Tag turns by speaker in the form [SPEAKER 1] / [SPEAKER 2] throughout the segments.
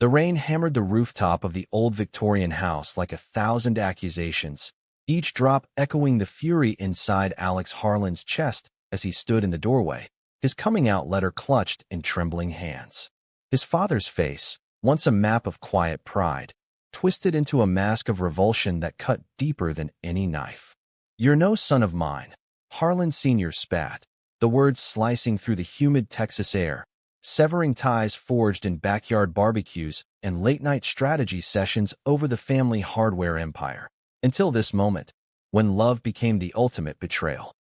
[SPEAKER 1] The rain hammered the rooftop of the old Victorian house like 1,000 accusations, each drop echoing the fury inside Alex Harlan's chest as he stood in the doorway, his coming-out letter clutched in trembling hands. His father's face, once a map of quiet pride, twisted into a mask of revulsion that cut deeper than any knife. "You're no son of mine," Harlan Sr. spat, the words slicing through the humid Texas air, severing ties forged in backyard barbecues and late-night strategy sessions over the family hardware empire, until this moment, when love became the ultimate betrayal.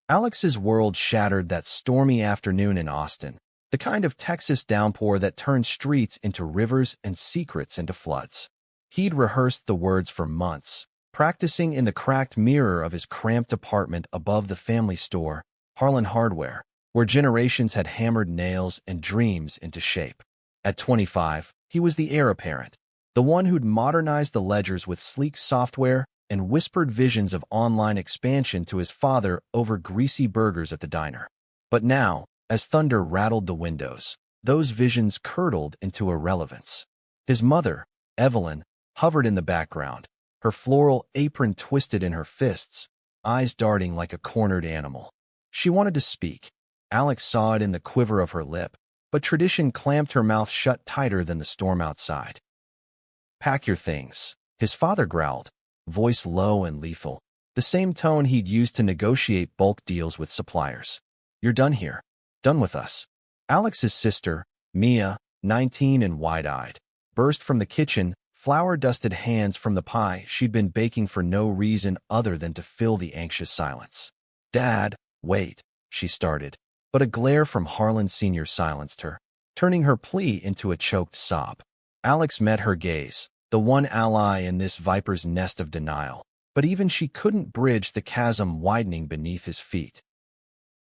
[SPEAKER 1] Alex's world shattered that stormy afternoon in Austin, the kind of Texas downpour that turned streets into rivers and secrets into floods. He'd rehearsed the words for months, practicing in the cracked mirror of his cramped apartment above the family store, Harlan Hardware, where generations had hammered nails and dreams into shape. At 25, he was the heir apparent, the one who'd modernized the ledgers with sleek software and whispered visions of online expansion to his father over greasy burgers at the diner. But now, as thunder rattled the windows, those visions curdled into irrelevance. His mother, Evelyn, hovered in the background, her floral apron twisted in her fists, eyes darting like a cornered animal. She wanted to speak. Alex saw it in the quiver of her lip, but tradition clamped her mouth shut tighter than the storm outside. "Pack your things," his father growled, voice low and lethal, the same tone he'd used to negotiate bulk deals with suppliers. "You're done here. Done with us." Alex's sister, Mia, 19 and wide-eyed, burst from the kitchen, flour-dusted hands from the pie she'd been baking for no reason other than to fill the anxious silence. "Dad, wait," she started, but a glare from Harlan Sr. silenced her, turning her plea into a choked sob. Alex met her gaze, the one ally in this viper's nest of denial, but even she couldn't bridge the chasm widening beneath his feet.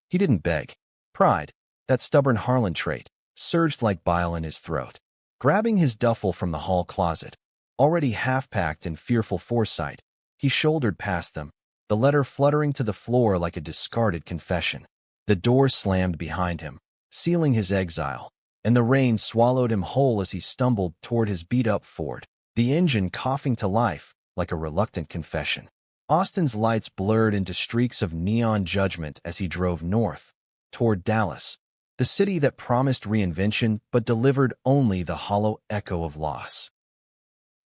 [SPEAKER 1] He didn't beg. Pride, that stubborn Harlan trait, surged like bile in his throat. Grabbing his duffel from the hall closet, already half-packed in fearful foresight, he shouldered past them, the letter fluttering to the floor like a discarded confession. The door slammed behind him, sealing his exile, and the rain swallowed him whole as he stumbled toward his beat-up Ford, the engine coughing to life like a reluctant confession. Austin's lights blurred into streaks of neon judgment as he drove north, toward Dallas, the city that promised reinvention but delivered only the hollow echo of loss.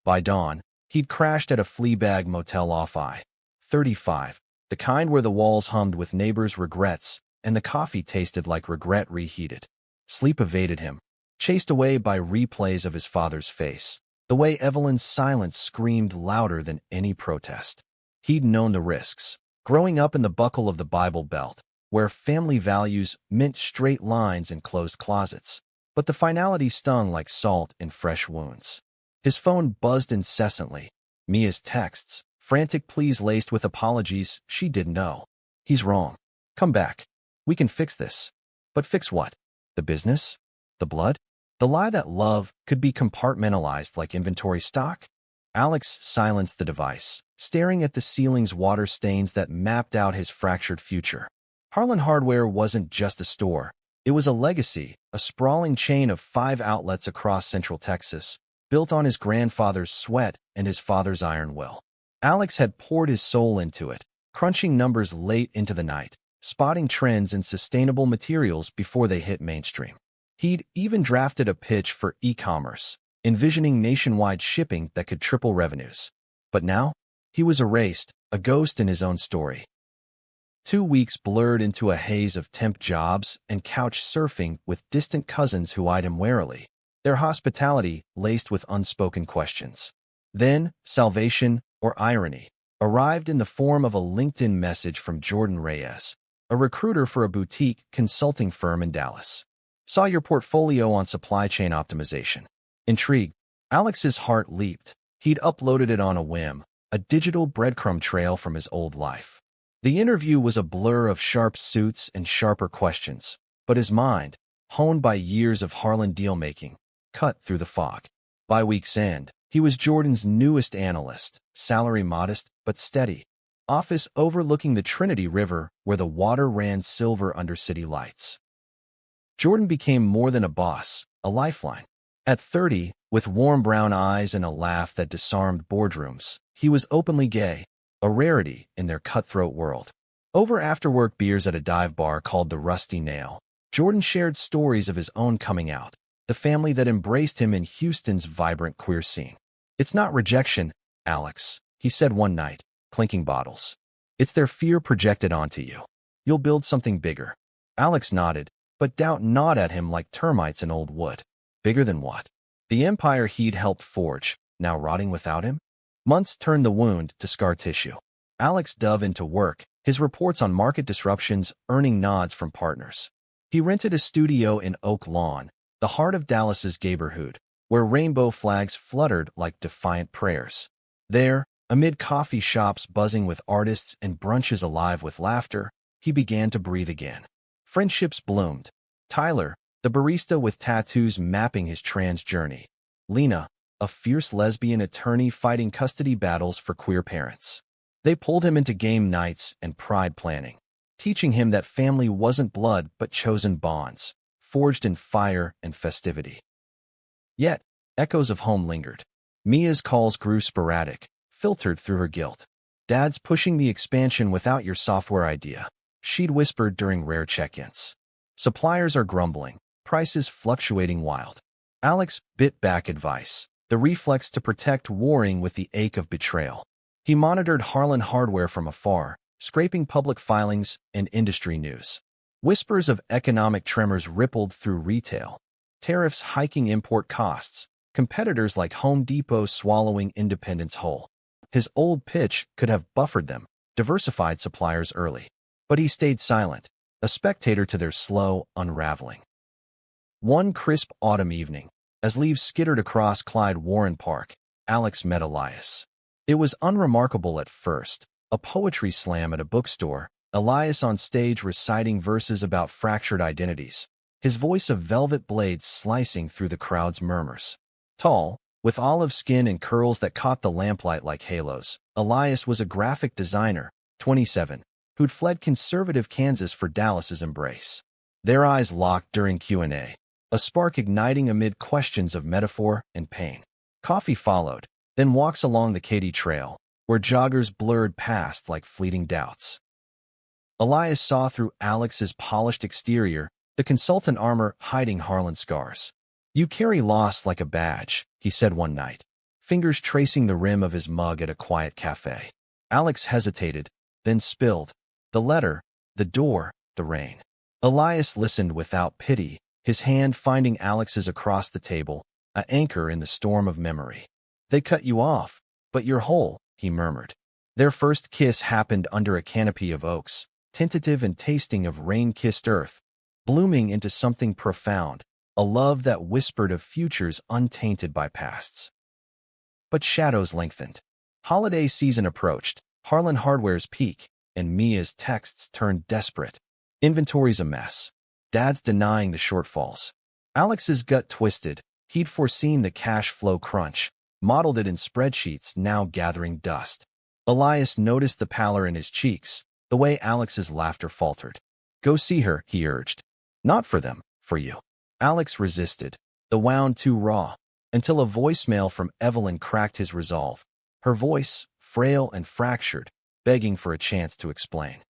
[SPEAKER 1] By dawn, he'd crashed at a Fleabag motel off I-35, the kind where the walls hummed with neighbors' regrets and the coffee tasted like regret reheated. Sleep evaded him, chased away by replays of his father's face, the way Evelyn's silence screamed louder than any protest. He'd known the risks, growing up in the buckle of the Bible Belt, where family values meant straight lines and closed closets, but the finality stung like salt in fresh wounds. His phone buzzed incessantly, Mia's texts, frantic pleas laced with apologies she didn't know. "He's wrong. Come back. We can fix this." But fix what? The business? The blood? The lie that love could be compartmentalized like inventory stock? Alex silenced the device, staring at the ceiling's water stains that mapped out his fractured future. Harlan Hardware wasn't just a store. It was a legacy, a sprawling chain of 5 outlets across Central Texas, built on his grandfather's sweat and his father's iron will. Alex had poured his soul into it, crunching numbers late into the night, spotting trends in sustainable materials before they hit mainstream. He'd even drafted a pitch for e-commerce, envisioning nationwide shipping that could triple revenues. But now, he was erased, a ghost in his own story. 2 weeks blurred into a haze of temp jobs and couch surfing with distant cousins who eyed him warily, their hospitality laced with unspoken questions. Then, salvation, or irony, arrived in the form of a LinkedIn message from Jordan Reyes, a recruiter for a boutique consulting firm in Dallas. "Saw your portfolio on supply chain optimization." Intrigued, Alex's heart leaped. He'd uploaded it on a whim, a digital breadcrumb trail from his old life. The interview was a blur of sharp suits and sharper questions, but his mind, honed by years of Harlan deal-making, cut through the fog. By week's end, he was Jordan's newest analyst, salary modest but steady, office overlooking the Trinity River where the water ran silver under city lights. Jordan became more than a boss, a lifeline. At 30, with warm brown eyes and a laugh that disarmed boardrooms, he was openly gay, a rarity in their cutthroat world. Over after-work beers at a dive bar called the Rusty Nail, Jordan shared stories of his own coming out, the family that embraced him in Houston's vibrant queer scene. "It's not rejection, Alex," he said one night, clinking bottles. "It's their fear projected onto you. You'll build something bigger." Alex nodded, but doubt gnawed at him like termites in old wood. Bigger than what? The empire he'd helped forge, now rotting without him? Months turned the wound to scar tissue. Alex dove into work, his reports on market disruptions earning nods from partners. He rented a studio in Oak Lawn, the heart of Dallas's neighborhood, where rainbow flags fluttered like defiant prayers. There, amid coffee shops buzzing with artists and brunches alive with laughter, he began to breathe again. Friendships bloomed. Tyler, the barista with tattoos mapping his trans journey. Lena, a fierce lesbian attorney fighting custody battles for queer parents. They pulled him into game nights and pride planning, teaching him that family wasn't blood but chosen bonds, forged in fire and festivity. Yet, echoes of home lingered. Mia's calls grew sporadic, filtered through her guilt. "Dad's pushing the expansion without your software idea," she'd whispered during rare check-ins. "Suppliers are grumbling, prices fluctuating wild." Alex bit back advice, the reflex to protect warring with the ache of betrayal. He monitored Harlan Hardware from afar, scraping public filings and industry news. Whispers of economic tremors rippled through retail. Tariffs hiking import costs, competitors like Home Depot swallowing independence whole. His old pitch could have buffered them, diversified suppliers early. But he stayed silent, a spectator to their slow unraveling. One crisp autumn evening, as leaves skittered across Clyde Warren Park, Alex met Elias. It was unremarkable at first, a poetry slam at a bookstore, Elias on stage reciting verses about fractured identities, his voice a velvet blade slicing through the crowd's murmurs. Tall, with olive skin and curls that caught the lamplight like halos, Elias was a graphic designer, 27, who'd fled conservative Kansas for Dallas's embrace. Their eyes locked during Q&A, a spark igniting amid questions of metaphor and pain. Coffee followed, then walks along the Katy Trail, where joggers blurred past like fleeting doubts. Elias saw through Alex's polished exterior, the consultant armor hiding Harlan scars. "You carry loss like a badge," he said one night, fingers tracing the rim of his mug at a quiet cafe. Alex hesitated, then spilled. The letter, the door, the rain. Elias listened without pity, his hand finding Alex's across the table, an anchor in the storm of memory. "They cut you off, but you're whole," he murmured. Their first kiss happened under a canopy of oaks, tentative and tasting of rain-kissed earth, blooming into something profound, a love that whispered of futures untainted by pasts. But shadows lengthened. Holiday season approached, Harlan Hardware's peak, and Mia's texts turned desperate. Inventory's a mess. Dad's denying the shortfalls. Alex's gut twisted. He'd foreseen the cash flow crunch, modeled it in spreadsheets now gathering dust. Elias noticed the pallor in his cheeks, the way Alex's laughter faltered. "Go see her," he urged. "Not for them, for you." Alex resisted, the wound too raw, until a voicemail from Evelyn cracked his resolve. Her voice, frail and fractured, begging for a chance to explain.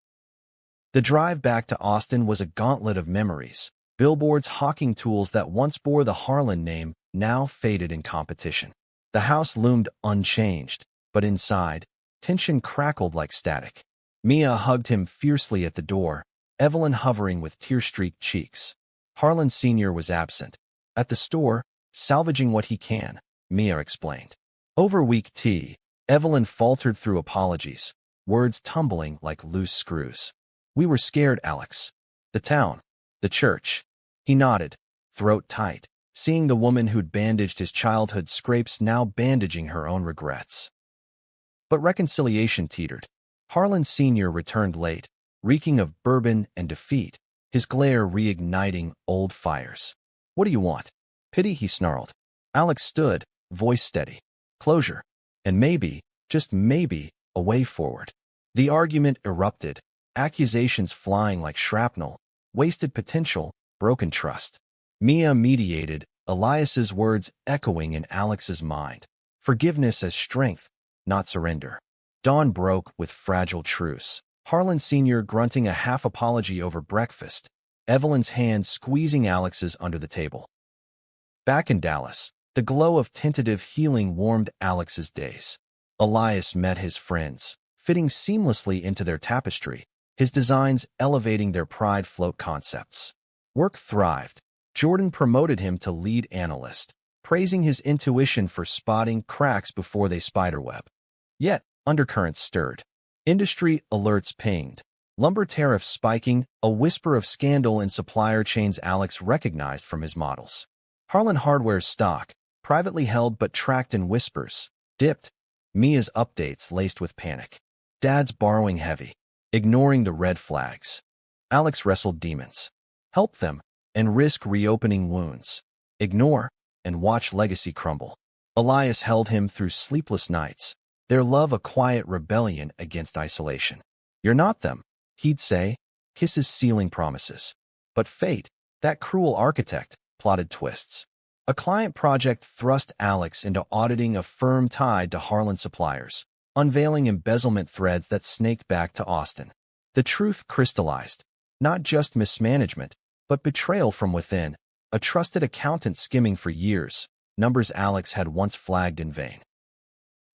[SPEAKER 1] The drive back to Austin was a gauntlet of memories, billboards hawking tools that once bore the Harlan name, now faded in competition. The house loomed unchanged, but inside, tension crackled like static. Mia hugged him fiercely at the door, Evelyn hovering with tear-streaked cheeks. Harlan Sr. was absent. "At the store, salvaging what he can," Mia explained. Over weak tea, Evelyn faltered through apologies, words tumbling like loose screws. "We were scared, Alex. The town. The church." He nodded, throat tight, seeing the woman who'd bandaged his childhood scrapes now bandaging her own regrets. But reconciliation teetered. Harlan Sr. returned late, reeking of bourbon and defeat, his glare reigniting old fires. "What do you want?" "Pity," he snarled. Alex stood, voice steady. "Closure. And maybe, just maybe, a way forward." The argument erupted, accusations flying like shrapnel, wasted potential, broken trust. Mia mediated, Elias's words echoing in Alex's mind. Forgiveness as strength, not surrender. Dawn broke with fragile truce. Harlan Sr. grunting a half apology over breakfast. Evelyn's hand squeezing Alex's under the table. Back in Dallas, the glow of tentative healing warmed Alex's days. Elias met his friends, fitting seamlessly into their tapestry, his designs elevating their pride float concepts. Work thrived. Jordan promoted him to lead analyst, praising his intuition for spotting cracks before they spiderweb. Yet, undercurrents stirred. Industry alerts pinged. Lumber tariffs spiking, a whisper of scandal in supplier chains Alex recognized from his models. Harlan Hardware's stock, privately held but tracked in whispers, dipped. Mia's updates laced with panic. Dad's borrowing heavy, ignoring the red flags. Alex wrestled demons. Help them, and risk reopening wounds. Ignore, and watch legacy crumble. Elias held him through sleepless nights, their love a quiet rebellion against isolation. You're not them, he'd say, kisses sealing promises. But fate, that cruel architect, plotted twists. A client project thrust Alex into auditing a firm tied to Harlan suppliers, unveiling embezzlement threads that snaked back to Austin. The truth crystallized. Not just mismanagement, but betrayal from within, a trusted accountant skimming for years, numbers Alex had once flagged in vain.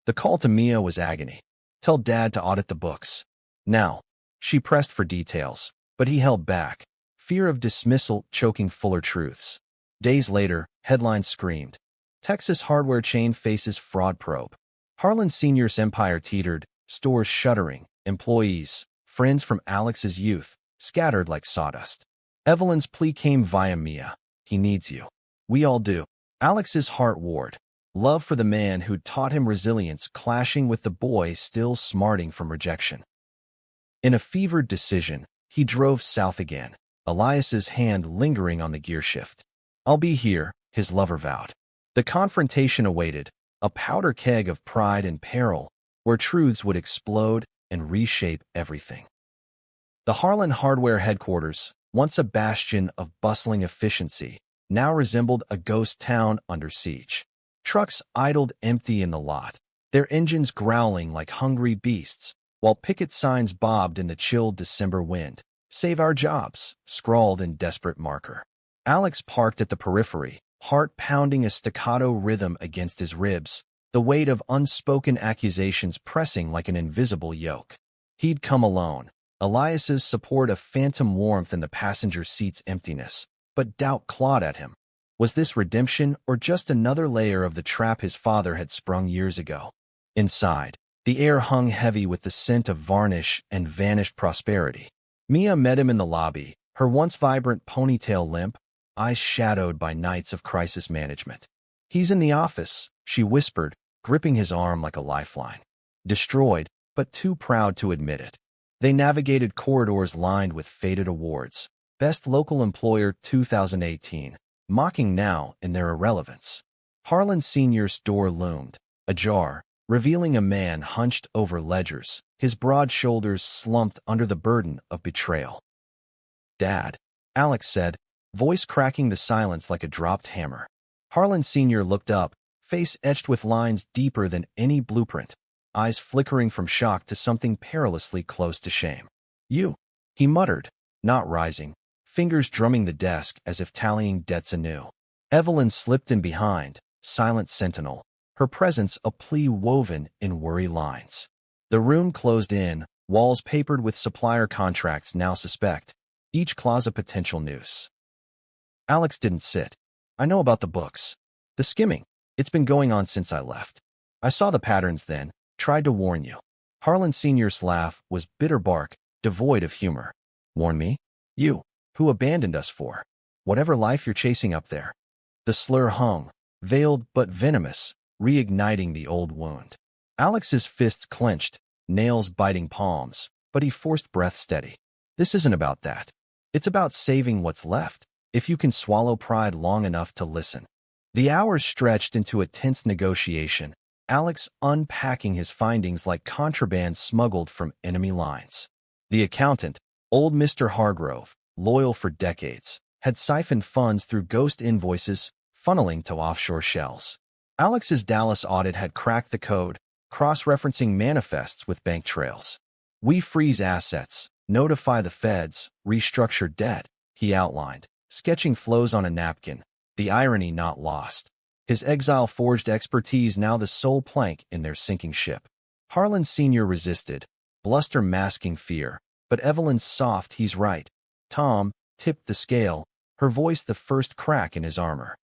[SPEAKER 1] The call to Mia was agony. Tell Dad to audit the books. Now, she pressed for details, but he held back, fear of dismissal choking fuller truths. Days later, headlines screamed. Texas hardware chain faces fraud probe. Harlan Sr.'s empire teetered, stores shuttering, employees, friends from Alex's youth, scattered like sawdust. Evelyn's plea came via Mia. He needs you. We all do. Alex's heart warred. Love for the man who'd taught him resilience clashing with the boy still smarting from rejection. In a fevered decision, he drove south again, Elias's hand lingering on the gear shift. I'll be here, his lover vowed. The confrontation awaited, a powder keg of pride and peril, where truths would explode and reshape everything. The Harlan Hardware headquarters, once a bastion of bustling efficiency, now resembled a ghost town under siege. Trucks idled empty in the lot, their engines growling like hungry beasts, while picket signs bobbed in the chilled December wind. Save our jobs, scrawled in desperate marker. Alex parked at the periphery, heart pounding a staccato rhythm against his ribs, the weight of unspoken accusations pressing like an invisible yoke. He'd come alone. Elias's support a phantom warmth in the passenger seat's emptiness, but doubt clawed at him. Was this redemption or just another layer of the trap his father had sprung years ago? Inside, the air hung heavy with the scent of varnish and vanished prosperity. Mia met him in the lobby, her once vibrant ponytail limp, eyes shadowed by nights of crisis management. He's in the office, she whispered, gripping his arm like a lifeline. Destroyed, but too proud to admit it. They navigated corridors lined with faded awards. Best Local Employer 2018, mocking now in their irrelevance. Harlan Sr.'s door loomed, ajar, revealing a man hunched over ledgers, his broad shoulders slumped under the burden of betrayal. Dad, Alex said, voice cracking the silence like a dropped hammer. Harlan Sr. looked up, face etched with lines deeper than any blueprint, eyes flickering from shock to something perilously close to shame. You, he muttered, not rising, fingers drumming the desk as if tallying debts anew. Evelyn slipped in behind, silent sentinel, her presence a plea woven in worry lines. The room closed in, walls papered with supplier contracts now suspect, each clause a potential noose. Alex didn't sit. I know about the books. The skimming. It's been going on since I left. I saw the patterns then, tried to warn you. Harlan Sr.'s laugh was bitter bark, devoid of humor. Warn me? You, who abandoned us for whatever life you're chasing up there. The slur hung, veiled but venomous, reigniting the old wound. Alex's fists clenched, nails biting palms, but he forced breath steady. This isn't about that. It's about saving what's left, if you can swallow pride long enough to listen. The hours stretched into a tense negotiation, Alex unpacking his findings like contraband smuggled from enemy lines. The accountant, old Mr. Hargrove, loyal for decades, had siphoned funds through ghost invoices, funneling to offshore shells. Alex's Dallas audit had cracked the code, cross-referencing manifests with bank trails. "We freeze assets, notify the feds, restructure debt," he outlined, sketching flows on a napkin, the irony not lost. His exile-forged expertise now the sole plank in their sinking ship. Harlan Sr. resisted, bluster masking fear, but Evelyn's soft "he's right, Tom" tipped the scale, her voice the first crack in his armor.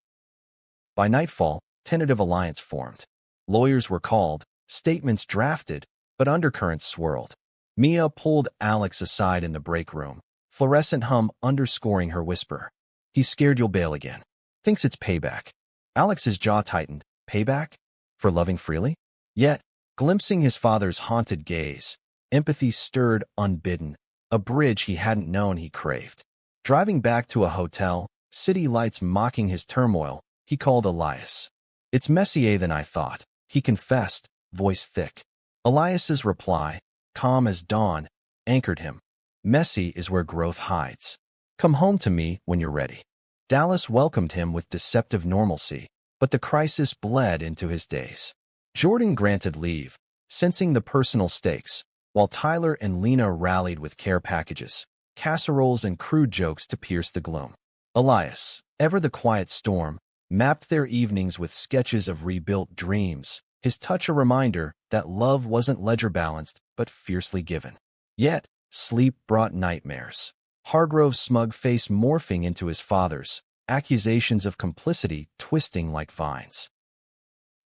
[SPEAKER 1] By nightfall, tentative alliance formed. Lawyers were called, statements drafted, but undercurrents swirled. Mia pulled Alex aside in the break room, fluorescent hum underscoring her whisper. "He's scared you'll bail again. Thinks it's payback." Alex's jaw tightened. Payback? For loving freely? Yet, glimpsing his father's haunted gaze, empathy stirred unbidden, a bridge he hadn't known he craved. Driving back to a hotel, city lights mocking his turmoil, he called Elias. "It's messier than I thought," he confessed, voice thick. Elias's reply, calm as dawn, anchored him. "Messy is where growth hides. Come home to me when you're ready." Dallas welcomed him with deceptive normalcy, but the crisis bled into his days. Jordan granted leave, sensing the personal stakes, while Tyler and Lena rallied with care packages, casseroles and crude jokes to pierce the gloom. Elias, ever the quiet storm, mapped their evenings with sketches of rebuilt dreams, his touch a reminder that love wasn't ledger-balanced but fiercely given. Yet, sleep brought nightmares. Hargrove's smug face morphing into his father's, accusations of complicity twisting like vines.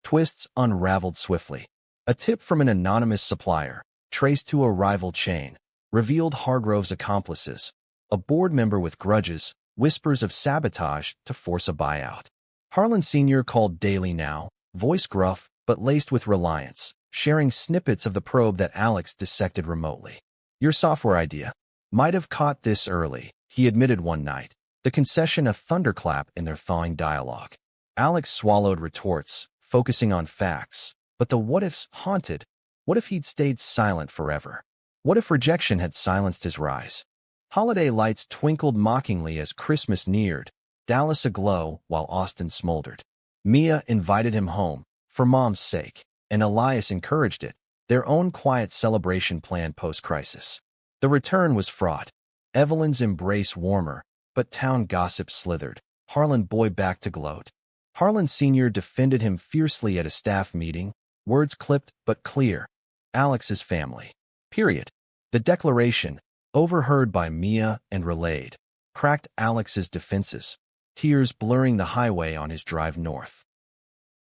[SPEAKER 1] Twists unraveled swiftly. A tip from an anonymous supplier, traced to a rival chain, revealed Hargrove's accomplices, a board member with grudges, whispers of sabotage to force a buyout. Harlan Sr. called daily now, voice gruff but laced with reliance, sharing snippets of the probe that Alex dissected remotely. "Your software idea might have caught this early," he admitted one night, the concession a thunderclap in their thawing dialogue. Alex swallowed retorts, focusing on facts, but the what-ifs haunted. What if he'd stayed silent forever? What if rejection had silenced his rise? Holiday lights twinkled mockingly as Christmas neared, Dallas aglow while Austin smoldered. Mia invited him home, for Mom's sake, and Elias encouraged it, their own quiet celebration plan post-crisis. The return was fraught. Evelyn's embrace warmer, but town gossip slithered. Harlan boy back to gloat. Harlan Sr. defended him fiercely at a staff meeting, words clipped but clear. Alex's family. Period. The declaration, overheard by Mia and relayed, cracked Alex's defenses, tears blurring the highway on his drive north.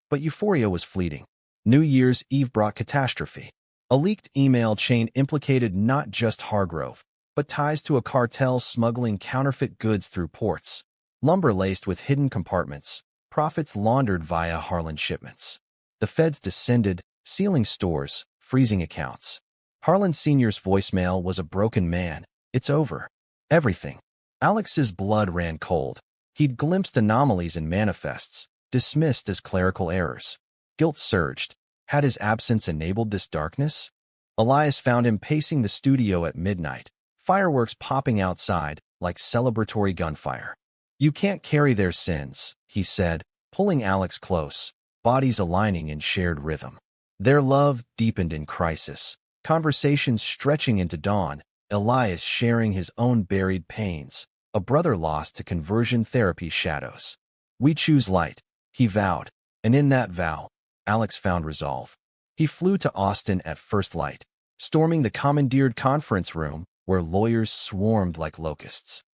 [SPEAKER 1] But euphoria was fleeting. New Year's Eve brought catastrophe. A leaked email chain implicated not just Hargrove, but ties to a cartel smuggling counterfeit goods through ports, lumber laced with hidden compartments, profits laundered via Harlan shipments. The feds descended, sealing stores, freezing accounts. Harlan Sr.'s voicemail was a broken man. "It's over. Everything." Alex's blood ran cold. He'd glimpsed anomalies in manifests, dismissed as clerical errors. Guilt surged. Had his absence enabled this darkness? Elias found him pacing the studio at midnight, fireworks popping outside like celebratory gunfire. "You can't carry their sins," he said, pulling Alex close, bodies aligning in shared rhythm. Their love deepened in crisis, conversations stretching into dawn, Elias sharing his own buried pains, a brother lost to conversion therapy shadows. "We choose light," he vowed, and in that vow, Alex found resolve. He flew to Austin at first light, storming the commandeered conference room where lawyers swarmed like locusts.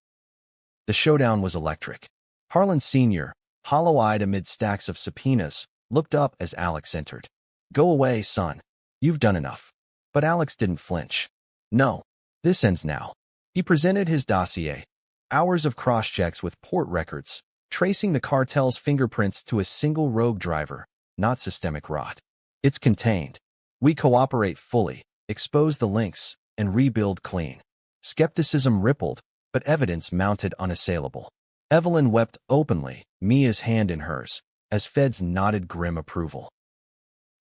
[SPEAKER 1] The showdown was electric. Harlan Sr., hollow-eyed amid stacks of subpoenas, looked up as Alex entered. "Go away, son. You've done enough." But Alex didn't flinch. "No, this ends now." He presented his dossier, hours of cross-checks with port records, tracing the cartel's fingerprints to a single rogue driver, not systemic rot. "It's contained. We cooperate fully, expose the links, and rebuild clean." Skepticism rippled, but evidence mounted unassailable. Evelyn wept openly, Mia's hand in hers, as feds nodded grim approval.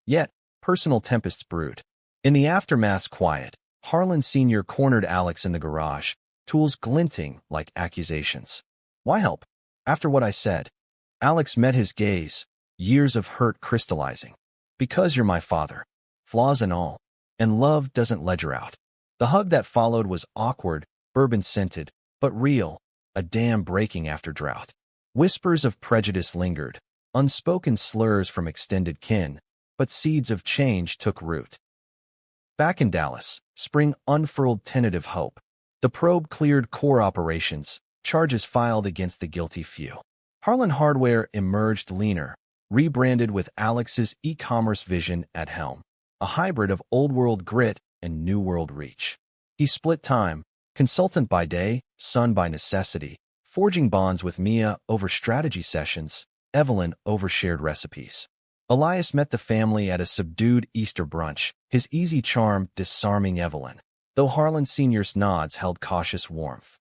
[SPEAKER 1] Yet, personal tempests brewed. In the aftermath's quiet, Harlan Sr. cornered Alex in the garage, tools glinting like accusations. "Why help? After what I said." Alex met his gaze, years of hurt crystallizing. Because you're my father. Flaws and all. And love doesn't ledger out. The hug that followed was awkward, bourbon-scented, but real, a dam breaking after drought. Whispers of prejudice lingered, unspoken slurs from extended kin, but seeds of change took root. Back in Dallas, spring unfurled tentative hope. The probe cleared core operations, charges filed against the guilty few. Harlan Hardware emerged leaner, rebranded with Alex's e-commerce vision at helm, a hybrid of old-world grit and new-world reach. He split time, consultant by day, son by necessity, forging bonds with Mia over strategy sessions, Evelyn over shared recipes. Elias met the family at a subdued Easter brunch, his easy charm disarming Evelyn, though Harlan Sr.'s nods held cautious warmth.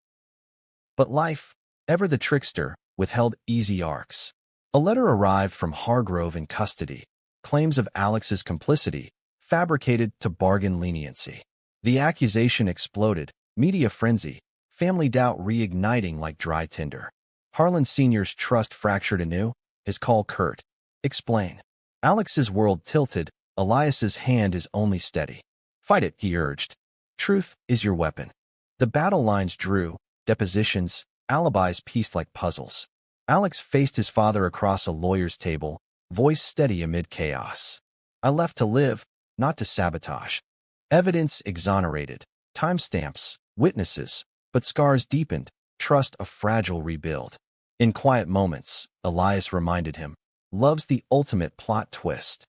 [SPEAKER 1] But life, ever the trickster, withheld easy arcs. A letter arrived from Hargrove in custody, claims of Alex's complicity, fabricated to bargain leniency. The accusation exploded, media frenzy, family doubt reigniting like dry tinder. Harlan Sr.'s trust fractured anew, his call curt. Explain. Alex's world tilted, Elias's hand is only steady. Fight it, he urged. Truth is your weapon. The battle lines drew, depositions, alibis pieced like puzzles. Alex faced his father across a lawyer's table, voice steady amid chaos. I left to live, not to sabotage. Evidence exonerated, timestamps, witnesses, but scars deepened, trust a fragile rebuild. In quiet moments, Elias reminded him, love's the ultimate plot twist.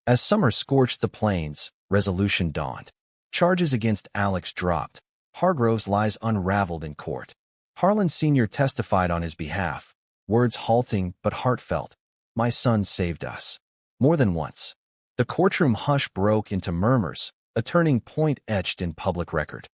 [SPEAKER 1] As summer scorched the plains, resolution dawned. Charges against Alex dropped. Hargrove's lies unraveled in court. Harlan Sr. testified on his behalf, words halting but heartfelt. My son saved us. More than once. The courtroom hush broke into murmurs, a turning point etched in public record.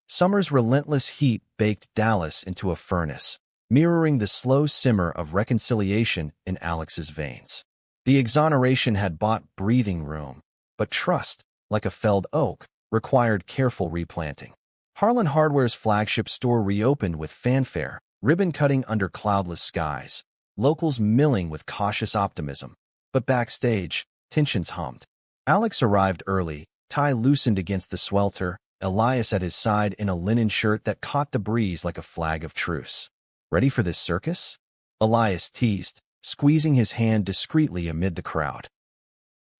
[SPEAKER 1] Summer's relentless heat baked Dallas into a furnace, mirroring the slow simmer of reconciliation in Alex's veins. The exoneration had bought breathing room, but trust, like a felled oak, required careful replanting. Harlan Hardware's flagship store reopened with fanfare, ribbon cutting under cloudless skies, locals milling with cautious optimism. But backstage, tensions hummed. Alex arrived early, tie loosened against the swelter, Elias at his side in a linen shirt that caught the breeze like a flag of truce. Ready for this circus? Elias teased, squeezing his hand discreetly amid the crowd.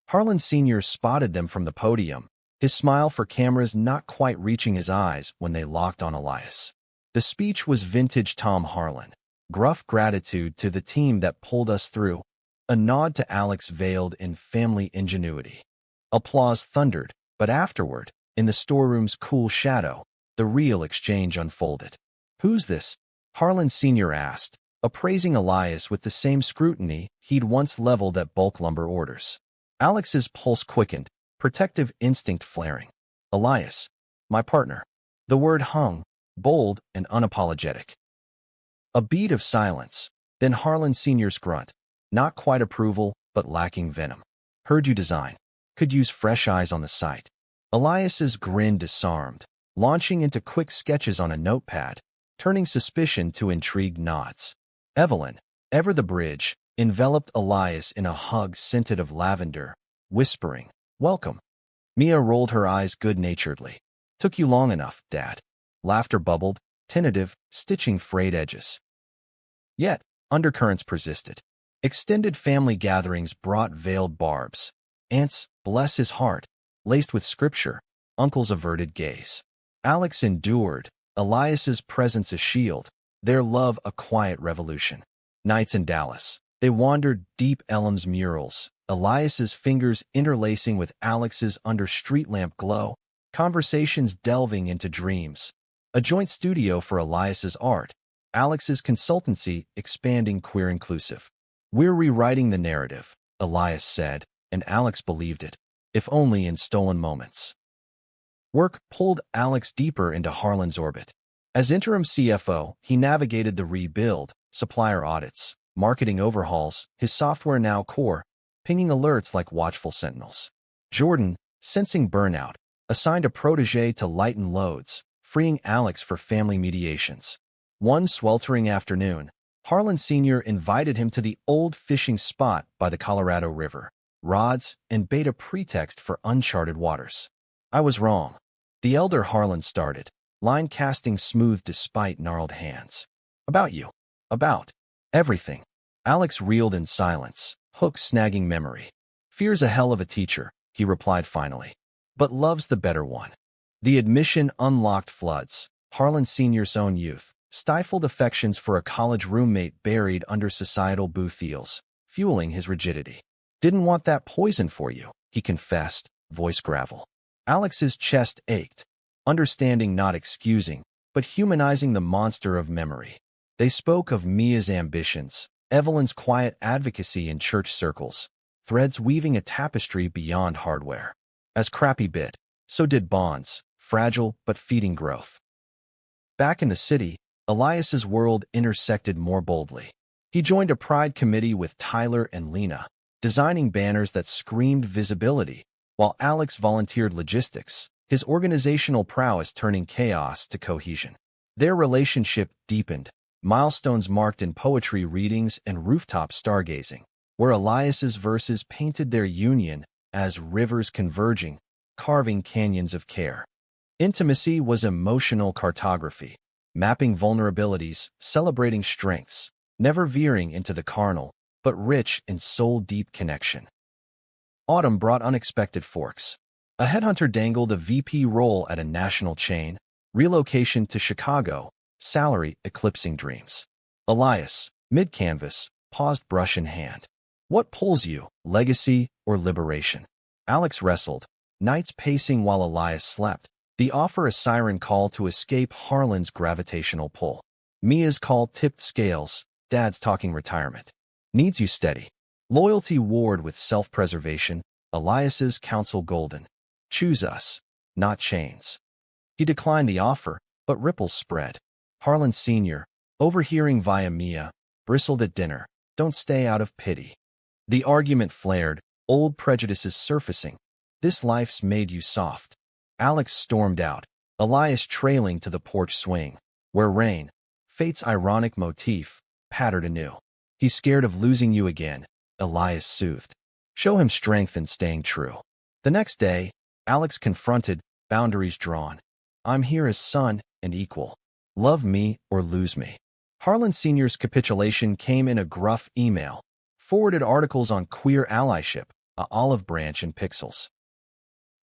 [SPEAKER 1] Harlan Sr. spotted them from the podium, his smile for cameras not quite reaching his eyes when they locked on Elias. The speech was vintage Tom Harlan, gruff gratitude to the team that pulled us through, a nod to Alex veiled in family ingenuity. Applause thundered, but afterward, in the storeroom's cool shadow, the real exchange unfolded. Who's this? Harlan Sr. asked, appraising Elias with the same scrutiny he'd once leveled at bulk lumber orders. Alex's pulse quickened, protective instinct flaring. Elias, my partner. The word hung, bold and unapologetic. A beat of silence, then Harlan Sr.'s grunt, not quite approval, but lacking venom. Heard you design. Could use fresh eyes on the site. Elias's grin disarmed, launching into quick sketches on a notepad, turning suspicion to intrigued nods. Evelyn, ever the bridge, enveloped Elias in a hug scented of lavender, whispering, welcome. Mia rolled her eyes good-naturedly. Took you long enough, Dad. Laughter bubbled, tentative, stitching frayed edges. Yet, undercurrents persisted. Extended family gatherings brought veiled barbs. Aunts, bless his heart, laced with scripture, uncle's averted gaze. Alex endured, Elias's presence a shield, their love a quiet revolution. Nights in Dallas, they wandered deep Elam's murals, Elias's fingers interlacing with Alex's under street lamp glow, conversations delving into dreams. A joint studio for Elias's art, Alex's consultancy expanding queer inclusive. We're rewriting the narrative, Elias said, and Alex believed it, if only in stolen moments. Work pulled Alex deeper into Harlan's orbit. As interim CFO, he navigated the rebuild, supplier audits, marketing overhauls, his software now core, pinging alerts like watchful sentinels. Jordan, sensing burnout, assigned a protege to lighten loads, freeing Alex for family mediations. One sweltering afternoon, Harlan Sr. invited him to the old fishing spot by the Colorado River, rods and bait a pretext for uncharted waters. I was wrong. The elder Harlan started, line casting smooth despite gnarled hands. About you. About everything. Alex reeled in silence, hook snagging memory. Fear's a hell of a teacher, he replied finally. But love's the better one. The admission unlocked floods. Harlan Sr.'s own youth, stifled affections for a college roommate buried under societal bootheels, fueling his rigidity. Didn't want that poison for you, he confessed, voice gravel. Alex's chest ached, understanding not excusing, but humanizing the monster of memory. They spoke of Mia's ambitions, Evelyn's quiet advocacy in church circles, threads weaving a tapestry beyond hardware. As Crappy bit, so did bonds, fragile but feeding growth. Back in the city, Elias's world intersected more boldly. He joined a pride committee with Tyler and Lena, designing banners that screamed visibility, while Alex volunteered logistics, his organizational prowess turning chaos to cohesion. Their relationship deepened, milestones marked in poetry readings and rooftop stargazing, where Elias's verses painted their union as rivers converging, carving canyons of care. Intimacy was emotional cartography, mapping vulnerabilities, celebrating strengths, never veering into the carnal, but rich in soul-deep connection. Autumn brought unexpected forks. A headhunter dangled a VP role at a national chain, relocation to Chicago, salary eclipsing dreams. Elias, mid-canvas, paused brush in hand. What pulls you, legacy or liberation? Alex wrestled, nights pacing while Elias slept, the offer a siren call to escape Harlan's gravitational pull. Mia's call tipped scales, Dad's talking retirement. Needs you steady. Loyalty warred with self-preservation, Elias's counsel golden. Choose us, not chains. He declined the offer, but ripples spread. Harlan Sr., overhearing via Mia, bristled at dinner. Don't stay out of pity. The argument flared, old prejudices surfacing. This life's made you soft. Alex stormed out, Elias trailing to the porch swing, where rain, fate's ironic motif, pattered anew. He's scared of losing you again, Elias soothed. Show him strength in staying true. The next day, Alex confronted, boundaries drawn. I'm here as son and equal. Love me or lose me. Harlan Sr.'s capitulation came in a gruff email, forwarded articles on queer allyship, a olive branch and pixels.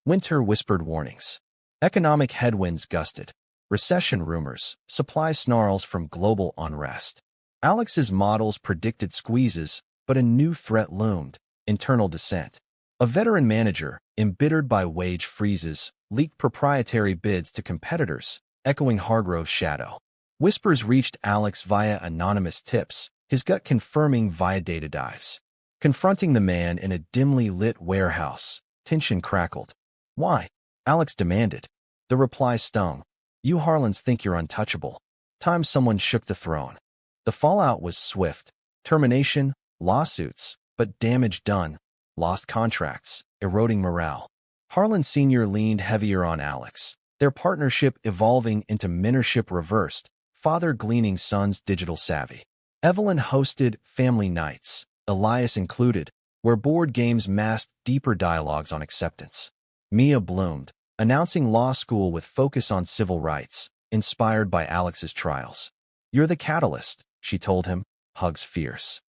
[SPEAKER 1] Winter whispered warnings. Economic headwinds gusted. Recession rumors, supply snarls from global unrest. Alex's models predicted squeezes, but a new threat loomed, internal dissent. A veteran manager, embittered by wage freezes, leaked proprietary bids to competitors, echoing Hargrove's shadow. Whispers reached Alex via anonymous tips, his gut confirming via data dives. Confronting the man in a dimly lit warehouse, tension crackled. Why? Alex demanded. The reply stung. You Harlans think you're untouchable. Time someone shook the throne. The fallout was swift. Termination, lawsuits, but damage done. Lost contracts, eroding morale. Harlan Sr. leaned heavier on Alex, their partnership evolving into mentorship reversed, father gleaning son's digital savvy. Evelyn hosted family nights, Elias included, where board games masked deeper dialogues on acceptance. Mia bloomed, announcing law school with focus on civil rights, inspired by Alex's trials. You're the catalyst, she told him, hugs fierce.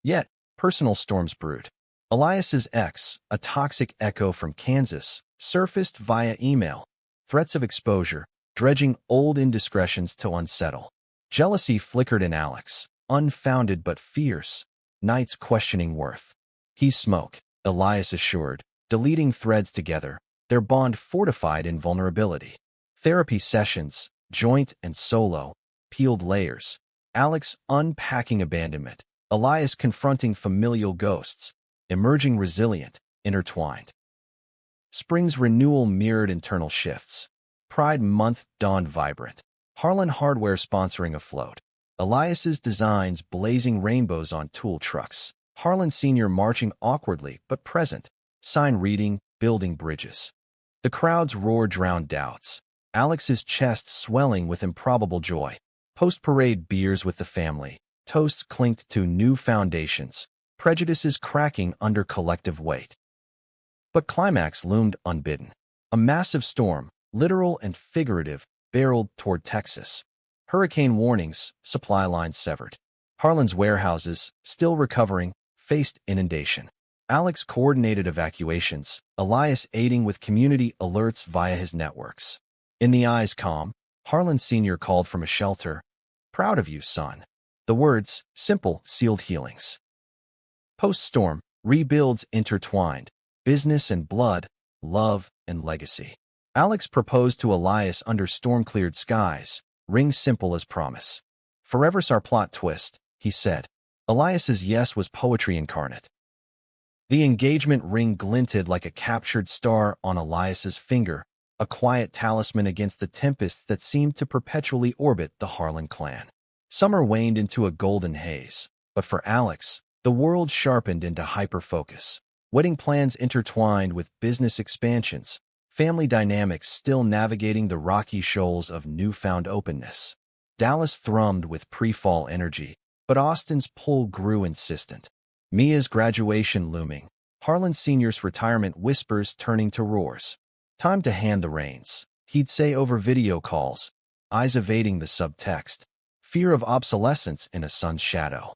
[SPEAKER 1] Yet, personal storms brewed. Elias's ex, a toxic echo from Kansas, surfaced via email, threats of exposure, dredging old indiscretions to unsettle. Jealousy flickered in Alex, unfounded but fierce, nights questioning worth. He's smoke, Elias assured, deleting threads together, their bond fortified in vulnerability. Therapy sessions, joint and solo, peeled layers. Alex unpacking abandonment, Elias confronting familial ghosts, emerging resilient, intertwined. Spring's renewal mirrored internal shifts. Pride Month dawned vibrant. Harlan Hardware sponsoring a float. Elias's designs blazing rainbows on tool trucks. Harlan Sr. marching awkwardly but present. Sign reading, building bridges. The crowd's roar drowned doubts. Alex's chest swelling with improbable joy. Post-parade beers with the family. Toasts clinked to new foundations, prejudices cracking under collective weight. But climax loomed unbidden. A massive storm, literal and figurative, barreled toward Texas. Hurricane warnings, supply lines severed. Harlan's warehouses, still recovering, faced inundation. Alex coordinated evacuations, Elias aiding with community alerts via his networks. In the eyes calm, Harlan Sr. called from a shelter, "Proud of you, son." The words, simple, sealed healings. Post-storm, rebuilds intertwined, business and blood, love and legacy. Alex proposed to Elias under storm-cleared skies, rings simple as promise. "Forever's our plot twist," he said. Elias's yes was poetry incarnate. The engagement ring glinted like a captured star on Elias's finger, a quiet talisman against the tempests that seemed to perpetually orbit the Harlan clan. Summer waned into a golden haze, but for Alex, the world sharpened into hyper-focus. Wedding plans intertwined with business expansions, family dynamics still navigating the rocky shoals of newfound openness. Dallas thrummed with pre-fall energy, but Austin's pull grew insistent. Mia's graduation looming, Harlan Sr.'s retirement whispers turning to roars. Time to hand the reins, he'd say over video calls, eyes evading the subtext, fear of obsolescence in a son's shadow.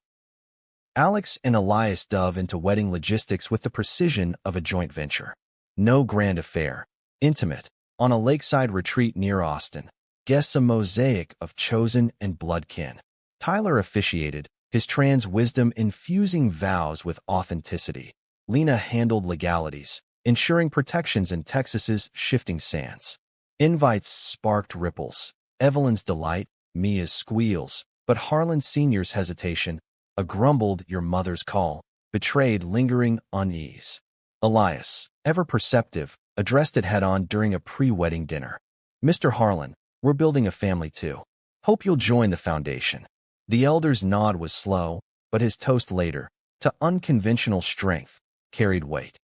[SPEAKER 1] Alex and Elias dove into wedding logistics with the precision of a joint venture. No grand affair, intimate, on a lakeside retreat near Austin. Guests a mosaic of chosen and blood kin. Tyler officiated, his trans wisdom infusing vows with authenticity. Lena handled legalities, ensuring protections in Texas's shifting sands. Invites sparked ripples. Evelyn's delight, Mia's squeals, but Harlan Sr.'s hesitation, a grumbled "your mother's call," betrayed lingering unease. Elias, ever perceptive, addressed it head-on during a pre-wedding dinner. "Mr. Harlan, we're building a family too. Hope you'll join the foundation." The elder's nod was slow, but his toast later, to unconventional strength, carried weight.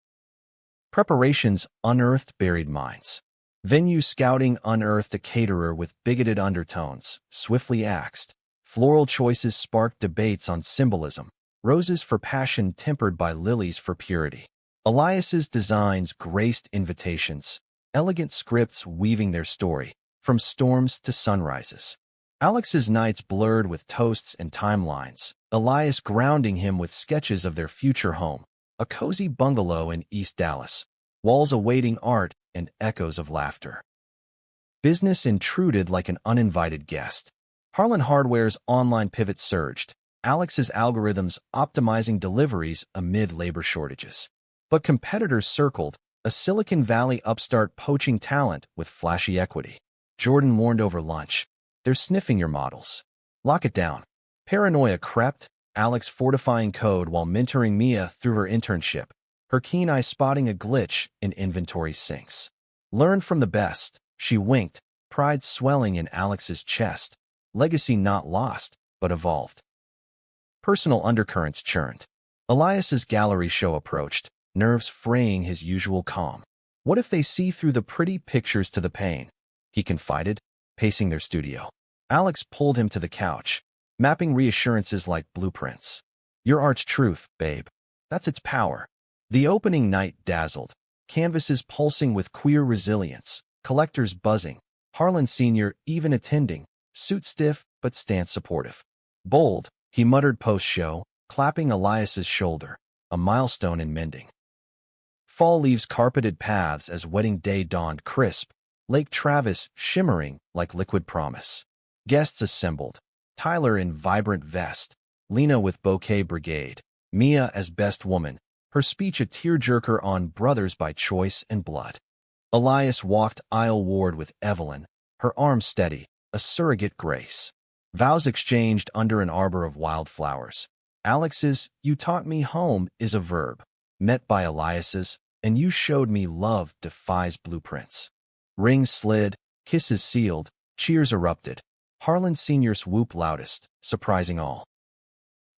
[SPEAKER 1] Preparations unearthed buried mines. Venue scouting unearthed a caterer with bigoted undertones, swiftly axed. Floral choices sparked debates on symbolism, roses for passion tempered by lilies for purity. Elias's designs graced invitations, elegant scripts weaving their story, from storms to sunrises. Alex's nights blurred with toasts and timelines, Elias grounding him with sketches of their future home, a cozy bungalow in East Dallas, walls awaiting art and echoes of laughter. Business intruded like an uninvited guest. Harlan Hardware's online pivot surged, Alex's algorithms optimizing deliveries amid labor shortages. But competitors circled, a Silicon Valley upstart poaching talent with flashy equity. Jordan warned over lunch, "They're sniffing your models. Lock it down." Paranoia crept, Alex fortifying code while mentoring Mia through her internship, her keen eye spotting a glitch in inventory syncs. "Learn from the best," she winked, pride swelling in Alex's chest. Legacy not lost, but evolved. Personal undercurrents churned. Elias's gallery show approached, nerves fraying his usual calm. "What if they see through the pretty pictures to the pain?" he confided, pacing their studio. Alex pulled him to the couch, mapping reassurances like blueprints. "Your art's truth, babe. That's its power." The opening night dazzled, canvases pulsing with queer resilience, collectors buzzing, Harlan Sr. even attending, suit stiff but stance supportive. "Bold," he muttered post-show, clapping Elias's shoulder, a milestone in mending. Fall leaves carpeted paths as wedding day dawned crisp, Lake Travis shimmering like liquid promise. Guests assembled, Tyler in vibrant vest, Lena with bouquet brigade, Mia as best woman, her speech a tearjerker on brothers by choice and blood. Elias walked aisle-ward with Evelyn, her arm steady, a surrogate grace. Vows exchanged under an arbor of wildflowers. Alex's "you taught me home" is a verb, met by Elias's "and you showed me love" defies blueprints. Rings slid, kisses sealed, cheers erupted. Harlan Sr.'s whoop loudest, surprising all.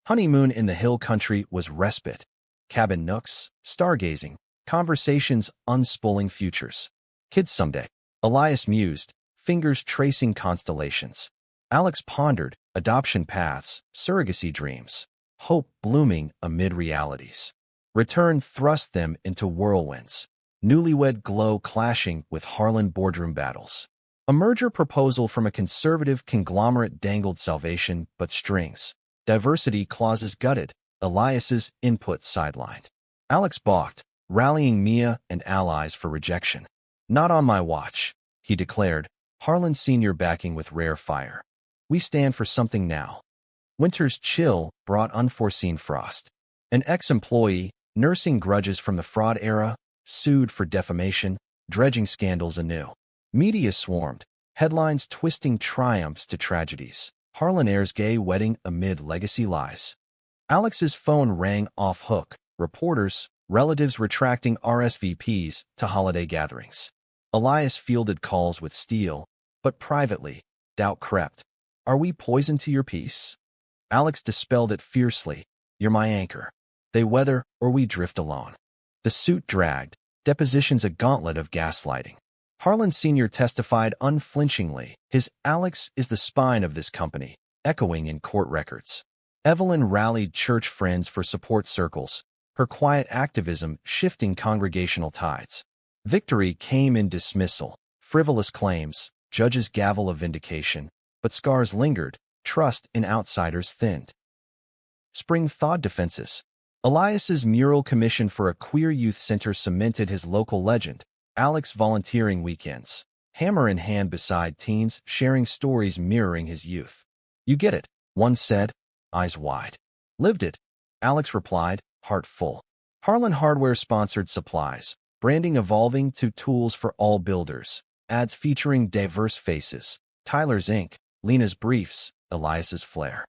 [SPEAKER 1] Honeymoon in the hill country was respite. Cabin nooks, stargazing, conversations unspooling futures. "Kids someday," Elias mused, fingers tracing constellations. Alex pondered, adoption paths, surrogacy dreams, hope blooming amid realities. Return thrust them into whirlwinds. Newlywed glow clashing with Harlan boardroom battles. A merger proposal from a conservative conglomerate dangled salvation but strings. Diversity clauses gutted. Elias's input sidelined. Alex balked, rallying Mia and allies for rejection. Not on my watch, he declared, Harlan Sr. backing with rare fire. We stand for something now. Winter's chill brought unforeseen frost. An ex-employee, nursing grudges from the fraud era, sued for defamation, dredging scandals anew. Media swarmed, headlines twisting triumphs to tragedies. Harlan heirs gay wedding amid legacy lies. Alex's phone rang off hook, reporters, relatives retracting RSVPs to holiday gatherings. Elias fielded calls with steel, but privately, doubt crept. Are we poison to your peace? Alex dispelled it fiercely. You're my anchor. They weather or we drift alone. The suit dragged, depositions a gauntlet of gaslighting. Harlan Sr. testified unflinchingly. His Alex is the spine of this company, echoing in court records. Evelyn rallied church friends for support circles, her quiet activism shifting congregational tides. Victory came in dismissal, frivolous claims, judges' gavel of vindication, but scars lingered, trust in outsiders thinned. Spring thawed defenses. Elias's mural commission for a queer youth center cemented his local legend. Alex volunteering weekends, hammer in hand beside teens, sharing stories mirroring his youth. You get it, one said, eyes wide. Lived it, Alex replied, heart full. Harlan Hardware sponsored supplies, branding evolving to tools for all builders, ads featuring diverse faces, Tyler's Inc., Lena's Briefs, Elias's Flair.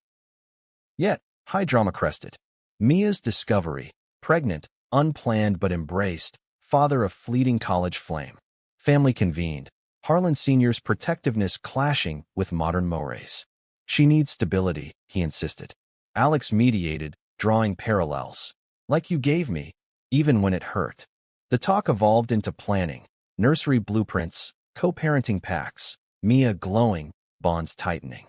[SPEAKER 1] Yet, high drama crested. Mia's discovery, pregnant, unplanned but embraced, father of fleeting college flame. Family convened, Harlan Sr.'s protectiveness clashing with modern mores. She needs stability, he insisted. Alex mediated, drawing parallels. Like you gave me, even when it hurt. The talk evolved into planning, nursery blueprints, co-parenting pacts, Mia glowing, bonds tightening.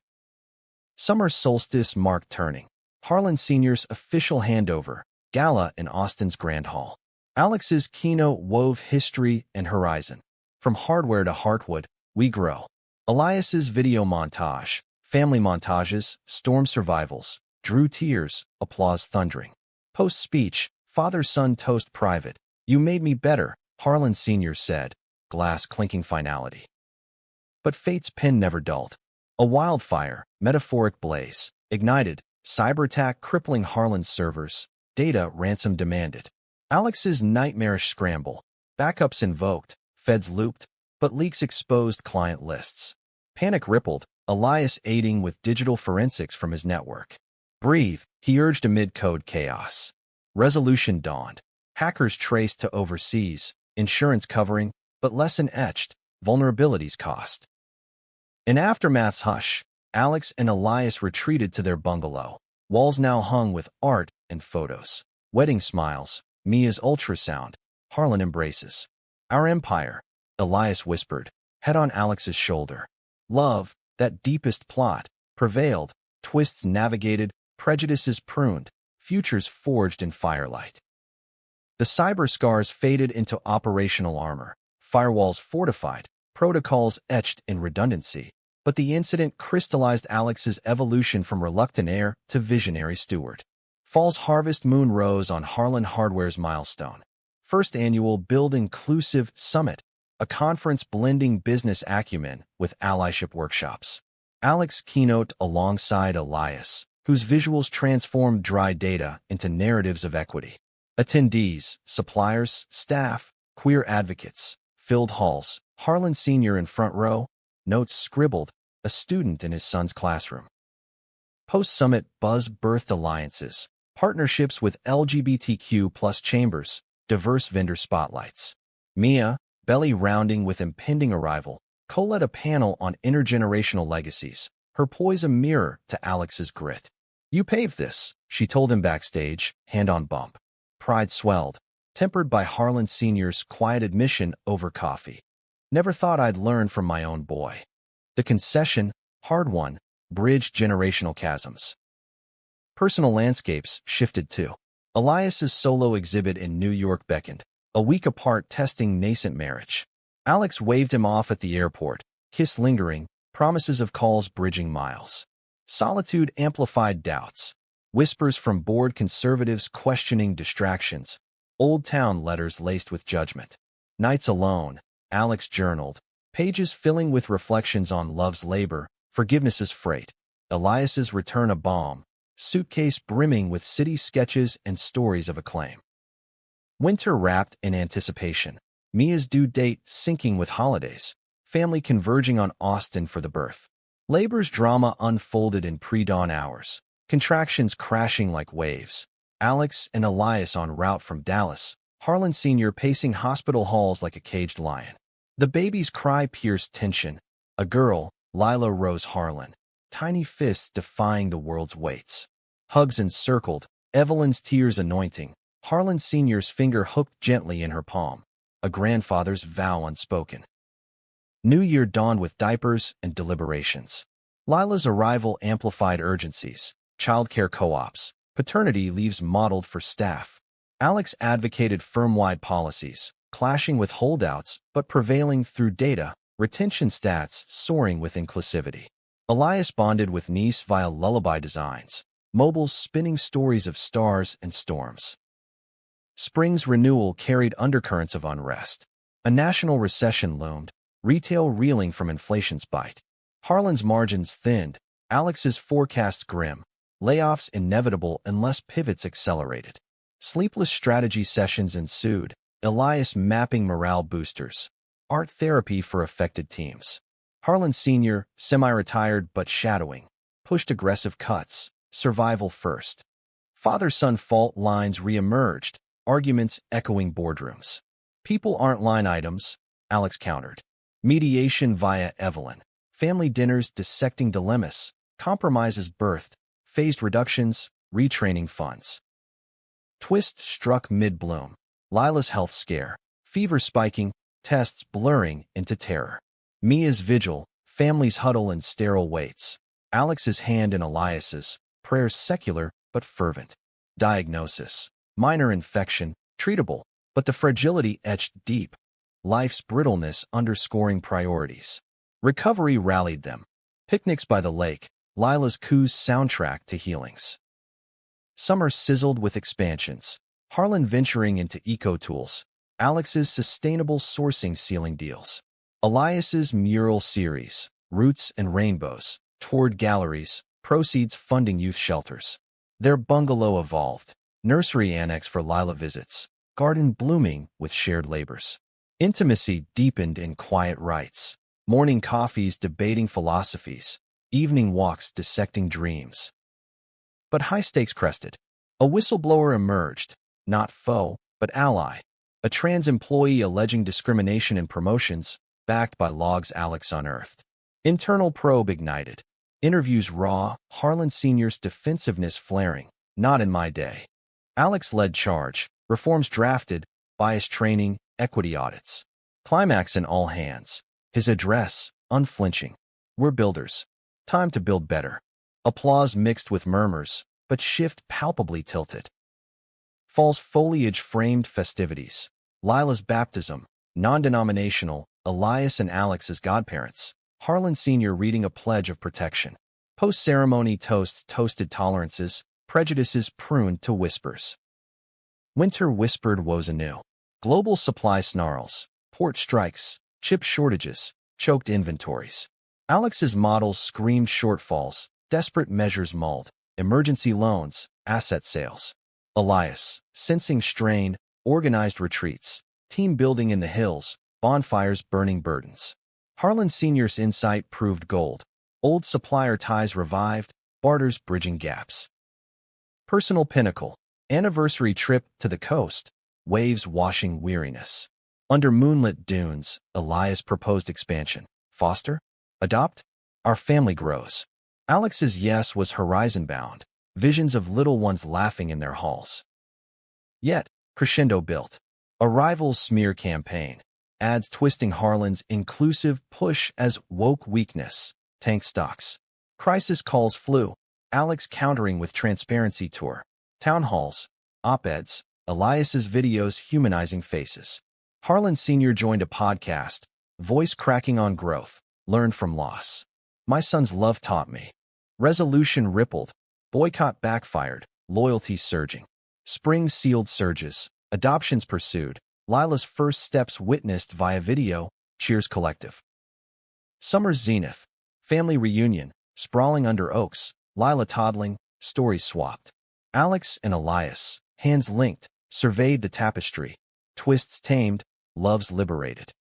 [SPEAKER 1] Summer solstice marked turning. Harlan Sr.'s official handover, gala in Austin's Grand Hall. Alex's keynote wove history and horizon. From hardware to heartwood, we grow. Elias's video montage, family montages, storm survivals, drew tears, applause thundering. Post-speech, father-son toast private. You made me better, Harlan Sr. said, glass clinking finality. But fate's pen never dulled. A wildfire, metaphoric blaze, ignited, cyber attack crippling Harlan's servers, data ransom demanded. Alex's nightmarish scramble, backups invoked, feds looped, but leaks exposed client lists. Panic rippled, Elias aiding with digital forensics from his network. Breathe, he urged amid code chaos. Resolution dawned. Hackers traced to overseas, insurance covering, but lesson etched, vulnerabilities cost. In aftermath's hush, Alex and Elias retreated to their bungalow, walls now hung with art and photos. Wedding smiles, Mia's ultrasound, Harlan embraces. Our empire, Elias whispered, head on Alex's shoulder. Love, that deepest plot, prevailed, twists navigated, prejudices pruned, futures forged in firelight. The cyber scars faded into operational armor, firewalls fortified, protocols etched in redundancy, but the incident crystallized Alex's evolution from reluctant heir to visionary steward. Fall's harvest moon rose on Harlan Hardware's milestone. First annual Build Inclusive Summit, a conference blending business acumen with allyship workshops. Alex keynote alongside Elias, whose visuals transformed dry data into narratives of equity. Attendees, suppliers, staff, queer advocates, filled halls, Harlan Sr. in front row, notes scribbled, a student in his son's classroom. Post-summit buzz birthed alliances, partnerships with LGBTQ plus chambers, diverse vendor spotlights. Mia, belly rounding with impending arrival, co-led a panel on intergenerational legacies, her poise a mirror to Alex's grit. You paved this, she told him backstage, hand on bump. Pride swelled, tempered by Harlan Sr.'s quiet admission over coffee. Never thought I'd learn from my own boy. The concession, hard won, bridged generational chasms. Personal landscapes shifted too. Elias's solo exhibit in New York beckoned, a week apart testing nascent marriage. Alex waved him off at the airport, kiss lingering, promises of calls bridging miles. Solitude amplified doubts. Whispers from bored conservatives questioning distractions. Old Town letters laced with judgment. Nights alone, Alex journaled, pages filling with reflections on love's labor, forgiveness's freight. Elias's return a balm, suitcase brimming with city sketches and stories of acclaim. Winter wrapped in anticipation. Mia's due date syncing with holidays. Family converging on Austin for the birth. Labor's drama unfolded in pre-dawn hours. Contractions crashing like waves. Alex and Elias en route from Dallas. Harlan Sr. pacing hospital halls like a caged lion. The baby's cry pierced tension. A girl, Lila Rose Harlan. Tiny fists defying the world's weights. Hugs encircled, Evelyn's tears anointing. Harlan Sr.'s finger hooked gently in her palm. A grandfather's vow unspoken. New Year dawned with diapers and deliberations. Lila's arrival amplified urgencies. Childcare co-ops. Paternity leaves modeled for staff. Alex advocated firm-wide policies, clashing with holdouts but prevailing through data, retention stats soaring with inclusivity. Elias bonded with niece via lullaby designs, mobiles spinning stories of stars and storms. Spring's renewal carried undercurrents of unrest. A national recession loomed, retail reeling from inflation's bite. Harlan's margins thinned, Alex's forecasts grim, layoffs inevitable unless pivots accelerated. Sleepless strategy sessions ensued, Elias mapping morale boosters, art therapy for affected teams. Harlan Sr., semi-retired but shadowing, pushed aggressive cuts, survival first. Father-son fault lines re-emerged, arguments echoing boardrooms. People aren't line items, Alex countered. Mediation via Evelyn. Family dinners dissecting dilemmas, compromises birthed, phased reductions, retraining funds. Twist struck mid-bloom. Lila's health scare, fever spiking, tests blurring into terror. Mia's vigil, families huddle in sterile waits. Alex's hand in Elias's, prayers secular but fervent. Diagnosis, minor infection, treatable, but the fragility etched deep. Life's brittleness underscoring priorities. Recovery rallied them. Picnics by the lake, Lila's coos soundtrack to healings. Summer sizzled with expansions. Harlan venturing into eco-tools. Alex's sustainable sourcing ceiling deals. Elias's mural series, Roots and Rainbows, toured galleries, proceeds funding youth shelters. Their bungalow evolved. Nursery annex for Lila visits. Garden blooming with shared labors. Intimacy deepened in quiet rites. Morning coffees debating philosophies. Evening walks dissecting dreams. But high stakes crested. A whistleblower emerged, not foe, but ally. A trans employee alleging discrimination in promotions, backed by logs Alex unearthed. Internal probe ignited. Interviews raw, Harlan Sr.'s defensiveness flaring. Not in my day. Alex led charge. Reforms drafted. Bias training, equity audits. Climax in all hands. His address, unflinching. We're builders. Time to build better. Applause mixed with murmurs, but shift palpably tilted. Fall's foliage framed festivities. Lila's baptism, non-denominational, Elias and Alex as godparents. Harlan Sr. reading a pledge of protection. Post-ceremony toasts toasted tolerances, prejudices pruned to whispers. Winter whispered woes anew. Global supply snarls, port strikes, chip shortages, choked inventories. Alex's models screamed shortfalls, desperate measures mulled, emergency loans, asset sales. Elias, sensing strain, organized retreats, team building in the hills, bonfires burning burdens. Harlan Sr.'s insight proved gold. Old supplier ties revived, barters bridging gaps. Personal pinnacle, anniversary trip to the coast, waves washing weariness. Under moonlit dunes, Elias proposed expansion. Foster? Adopt? Our family grows. Alex's yes was horizon-bound, visions of little ones laughing in their halls. Yet, crescendo built. A rival's smear campaign, ads twisting Harlan's inclusive push as woke weakness, tank stocks. Crisis calls flew. Alex countering with transparency tour. Town halls. Op-eds. Elias's videos humanizing faces. Harlan Sr. joined a podcast. Voice cracking on growth. Learned from loss. My son's love taught me. Resolution rippled. Boycott backfired. Loyalty surging. Spring sealed surges. Adoptions pursued. Lila's first steps witnessed via video. Cheers collective. Summer's zenith. Family reunion. Sprawling under oaks. Lila toddling. Stories swapped. Alex and Elias, hands linked, surveyed the tapestry. Twists tamed. Loves liberated.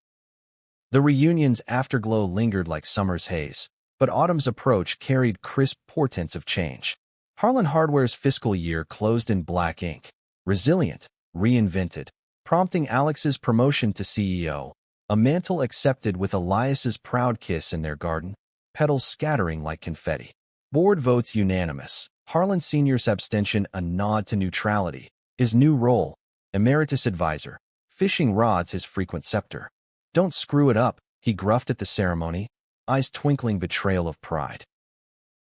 [SPEAKER 1] The reunion's afterglow lingered like summer's haze, but autumn's approach carried crisp portents of change. Harlan Hardware's fiscal year closed in black ink. Resilient. Reinvented. Prompting Alex's promotion to CEO. A mantle accepted with Elias's proud kiss in their garden. Petals scattering like confetti. Board votes unanimous. Harlan Sr.'s abstention a nod to neutrality. His new role, emeritus advisor. Fishing rods his frequent scepter. Don't screw it up, he gruffed at the ceremony, eyes twinkling betrayal of pride.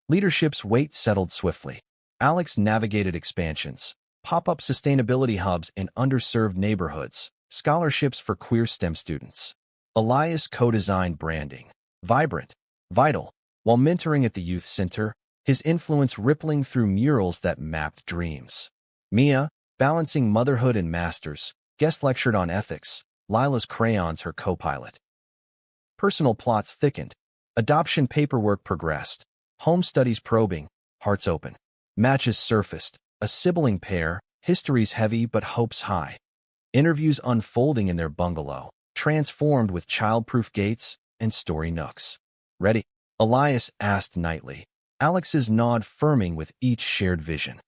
[SPEAKER 1] Leadership's weight settled swiftly. Alex navigated expansions. Pop-up sustainability hubs in underserved neighborhoods. Scholarships for queer STEM students. Elias co-designed branding. Vibrant. Vital. While mentoring at the youth center, his influence rippling through murals that mapped dreams. Mia, balancing motherhood and masters, guest lectured on ethics. Lila's crayons her co-pilot. Personal plots thickened. Adoption paperwork progressed. Home studies probing. Hearts open. Matches surfaced. A sibling pair. Histories heavy but hopes high. Interviews unfolding in their bungalow. Transformed with child-proof gates and story nooks. Ready? Elias asked nightly. Alex's nod firming with each shared vision.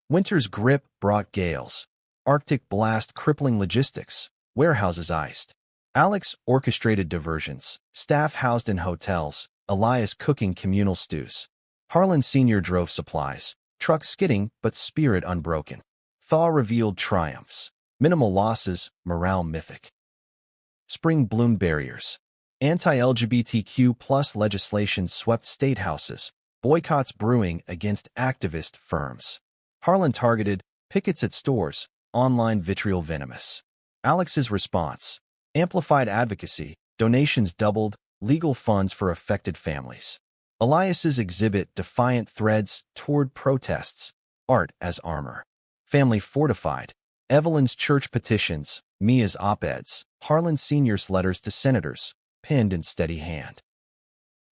[SPEAKER 1] Winter's grip brought gales. Arctic blast crippling logistics. Warehouses iced. Alex orchestrated diversions. Staff housed in hotels. Elias cooking communal stews. Harlan Sr. drove supplies. Truck skidding, but spirit unbroken. Thaw revealed triumphs. Minimal losses, morale mythic. Spring bloomed barriers. Anti-LGBTQ plus legislation swept state houses. Boycotts brewing against activist firms. Harlan targeted. Pickets at stores. Online vitriol venomous. Alex's response. Amplified advocacy. Donations doubled. Legal funds for affected families. Elias's exhibit. Defiant threads toward protests. Art as armor. Family fortified. Evelyn's church petitions. Mia's op-eds. Harlan Sr.'s letters to senators. Pinned in steady hand.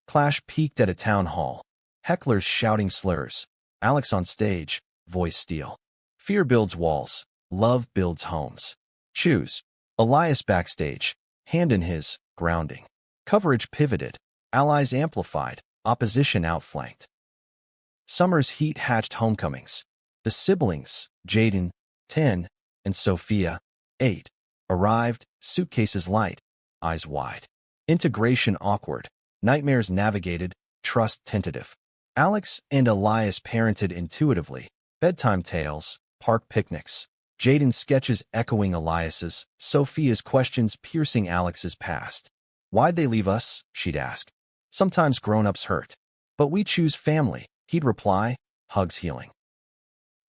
[SPEAKER 1] Clash peaked at a town hall. Hecklers shouting slurs. Alex on stage. Voice steel. Fear builds walls. Love builds homes. Choose. Elias backstage. Hand in his. Grounding. Coverage pivoted. Allies amplified. Opposition outflanked. Summer's heat hatched homecomings. The siblings, Jaden, 10, and Sophia, 8, arrived, suitcases light, eyes wide. Integration awkward. Nightmares navigated. Trust tentative. Alex and Elias parented intuitively. Bedtime tales. Park picnics. Jaden's sketches echoing Elias's. Sophia's questions piercing Alex's past. Why'd they leave us? She'd ask. Sometimes grown-ups hurt. But we choose family, he'd reply. Hugs healing.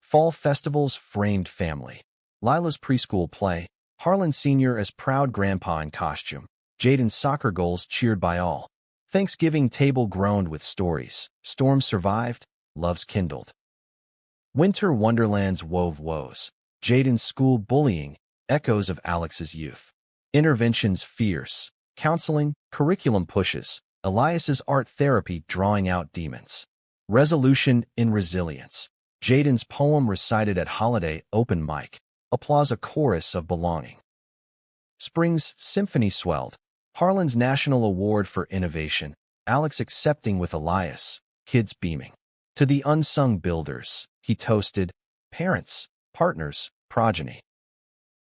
[SPEAKER 1] Fall festivals framed family. Lila's preschool play. Harlan Sr. as proud grandpa in costume. Jaden's soccer goals cheered by all. Thanksgiving table groaned with stories. Storms survived. Loves kindled. Winter wonderlands wove woes. Jaden's school bullying. Echoes of Alex's youth. Interventions fierce. Counseling. Curriculum pushes. Elias's art therapy drawing out demons. Resolution in resilience. Jaden's poem recited at holiday open mic. Applause a chorus of belonging. Spring's symphony swelled. Harlan's National Award for Innovation. Alex accepting with Elias. Kids beaming. To the unsung builders, he toasted. Parents, partners, progeny.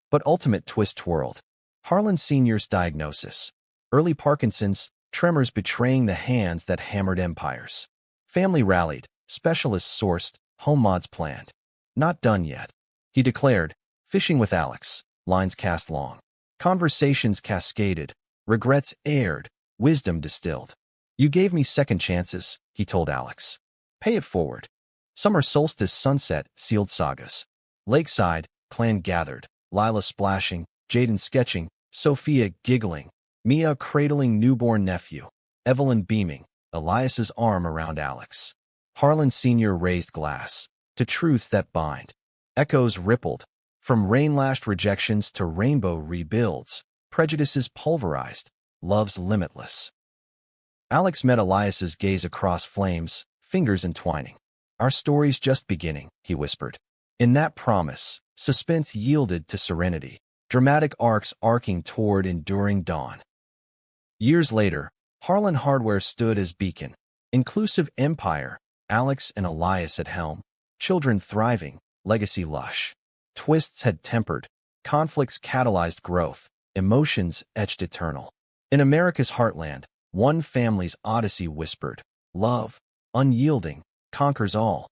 [SPEAKER 1] But ultimate twist twirled. Harlan Sr.'s diagnosis. Early Parkinson's, tremors betraying the hands that hammered empires. Family rallied. Specialists sourced. Home mods planned. Not done yet. He declared. Fishing with Alex. Lines cast long. Conversations cascaded. Regrets aired. Wisdom distilled. You gave me second chances. he told Alex. Pay it forward. Summer solstice sunset sealed sagas. Lakeside, clan gathered, Lila splashing, Jaden sketching, Sophia giggling, Mia cradling newborn nephew, Evelyn beaming, Elias's arm around Alex. Harlan Sr. raised glass. To truths that bind. Echoes rippled. From rain-lashed rejections to rainbow rebuilds. Prejudices pulverized. Love's limitless. Alex met Elias's gaze across flames, fingers entwining. Our story's just beginning, he whispered. In that promise, suspense yielded to serenity. Dramatic arcs arcing toward enduring dawn. Years later, Harlan Hardware stood as beacon. Inclusive empire, Alex and Elias at helm. Children thriving, legacy lush. Twists had tempered, conflicts catalyzed growth, emotions etched eternal. In America's heartland, one family's odyssey whispered, love, unyielding, conquers all.